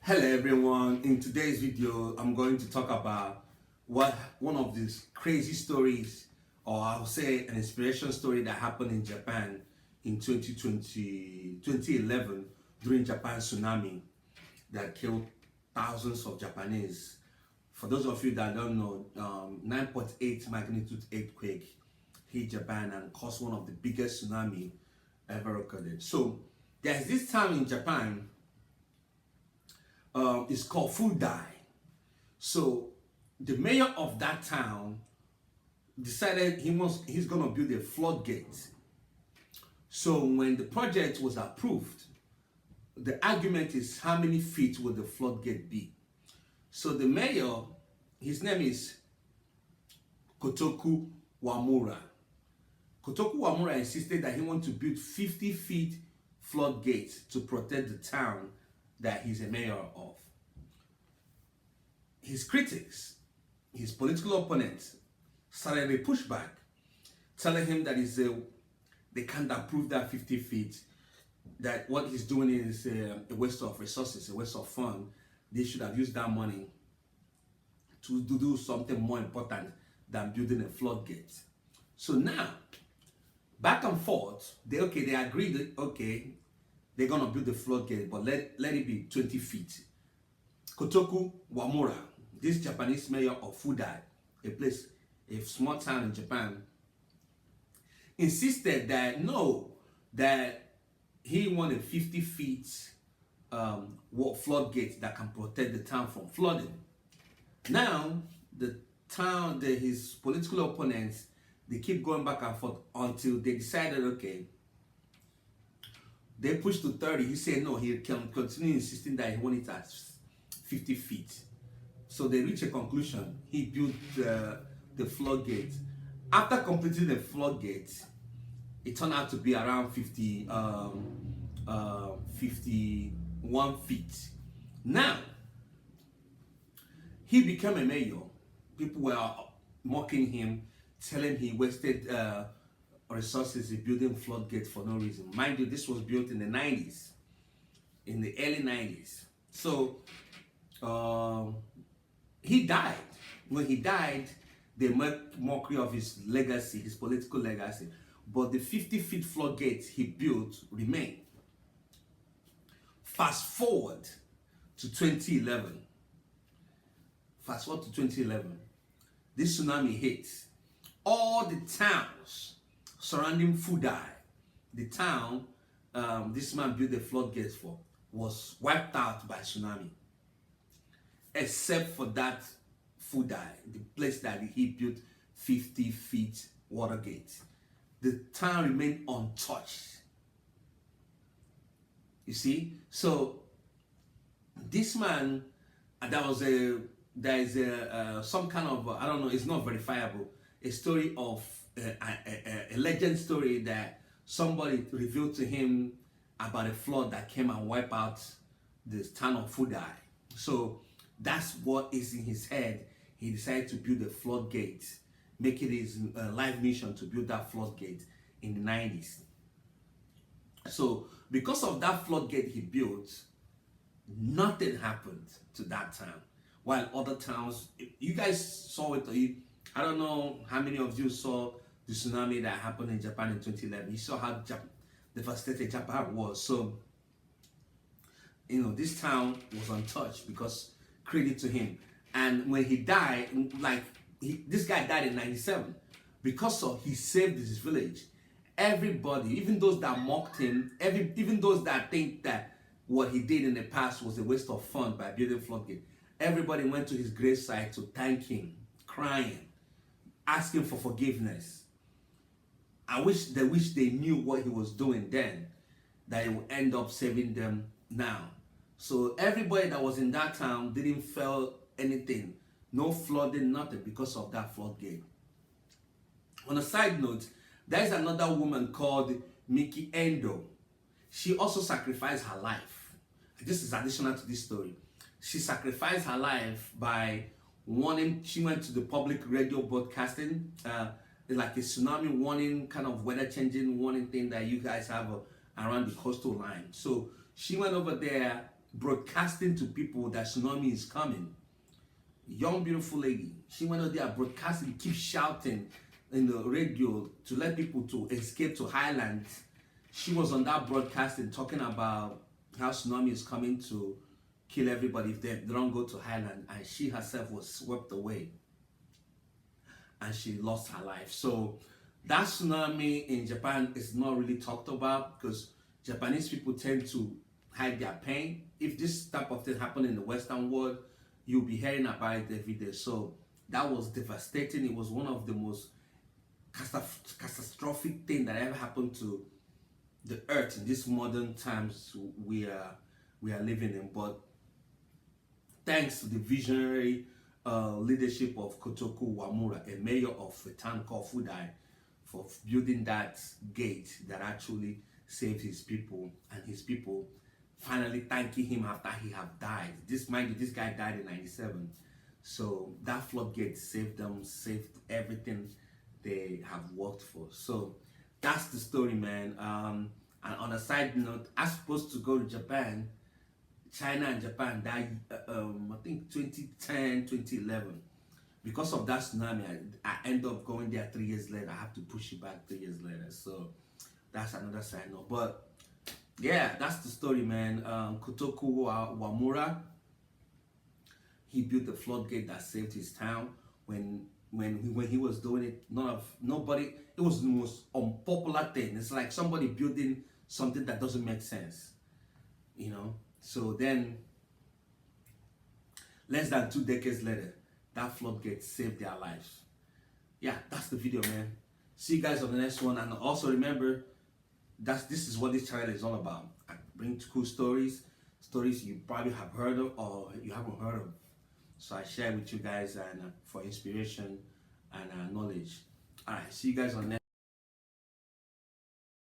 Hello everyone, in today's video I'm going to talk about one of these crazy stories, or I'll say an inspiration story that happened in Japan in 2011 during Japanese tsunami that killed thousands of Japanese. For those of you that don't know, 9.8 magnitude earthquake hit Japan and caused one of the biggest tsunami ever recorded. So there's this town in Japan, it's called Fudai. So the mayor of that town decided he's gonna build a floodgate. So when the project was approved, the argument is how many feet will the floodgate be. So the mayor, his name is Kotaku Wamura. Kotaku Wamura insisted that he wanted to build 50 feet floodgates to protect the town that he's a mayor of. His critics, his political opponents, started a pushback, telling him that they can't approve that 50 feet, that what he's doing is a waste of resources, a waste of funds. They should have used that money to do something more important than building a floodgate. So now, back and forth, they agreed that, they're gonna build the floodgate, but let it be 20 feet. Kotaku Wamura, this Japanese mayor of Fudai, a small town in Japan, insisted that that he wanted 50 feet floodgate that can protect the town from flooding. Now, his political opponents, they keep going back and forth until they decided, they pushed to 30. He said no, he can continue insisting that he wanted it at 50 feet. So they reached a conclusion. He built the floodgate. After completing the floodgate, it turned out to be around 51 feet. Now, he became a mayor. People were mocking him, telling he wasted resources in building floodgates for no reason. Mind you, this was built in the 90s, in the early 90s. So he died. When he died, they made mockery of his legacy, his political legacy. But the 50 feet floodgate he built remained. Fast forward to 2011. Fast forward to 2011. This tsunami hits. All the towns surrounding Fudai, the town this man built the floodgates for, was wiped out by tsunami. Except for that Fudai, the place that he built 50 feet water gate. The town remained untouched. You see? So this man, there is some kind of, I don't know, it's not verifiable, a story of a legend story that somebody revealed to him about a flood that came and wiped out the town of Fudai. So that's what is in his head. He decided to build a floodgate, make it his life mission to build that floodgate in the 90s. So because of that floodgate he built, nothing happened to that town. While other towns, you guys saw it, I don't know how many of you saw the tsunami that happened in Japan in 2011. You saw how devastated Japan was. So, this town was untouched because credit to him. And when he died, this guy died in 97. Because of he saved his village. Everybody, even those that mocked him, even those that think that what he did in the past was a waste of fun by building floodgate, everybody went to his gravesite to thank him, crying, asking for forgiveness. They wish they knew what he was doing then, that he would end up saving them now. So everybody that was in that town didn't feel anything, no flooding, nothing, because of that floodgate. On a side note, there is another woman called Miki Endo. She also sacrificed her life. This is additional to this story. She sacrificed her life by she went to the public radio broadcasting, like a tsunami warning, kind of weather changing warning thing that you guys have around the coastal line. So she went over there broadcasting to people that tsunami is coming. Young beautiful lady, she went out there broadcasting, keep shouting in the radio to let people to escape to highlands. She was on that broadcasting talking about how tsunami is coming to kill everybody if they don't go to highland, and she herself was swept away and she lost her life. So that tsunami in Japan is not really talked about because Japanese people tend to hide their pain. If this type of thing happened in the Western world, you'll be hearing about it every day. So that was devastating. It was one of the most catastrophic thing that ever happened to the earth in these modern times we are living in. But thanks to the visionary leadership of Kotaku Wamura, a mayor of a town called Fudai, for building that gate that actually saved his people, and his people finally thanking him after he had died. This, mind you, this guy died in 97. So that floodgate saved them, saved everything they have worked for. So that's the story, man. And on a side note, I was supposed to go to Japan, China and Japan died, I think 2010, 2011. Because of that tsunami, I end up going there 3 years later. I have to push it back 3 years later. So that's another side note. But yeah, that's the story, man. Kotaku Wamura, he built the floodgate that saved his town. When he was doing it, nobody. It was the most unpopular thing. It's like somebody building something that doesn't make sense, you know. So then, less than 2 decades later, that floodgate saved their lives. Yeah, that's the video, man. See you guys on the next one, and also remember, this is what this channel is all about. I bring cool stories you probably have heard of or you haven't heard of. So I share with you guys and for inspiration and knowledge. All right, see you guys on next.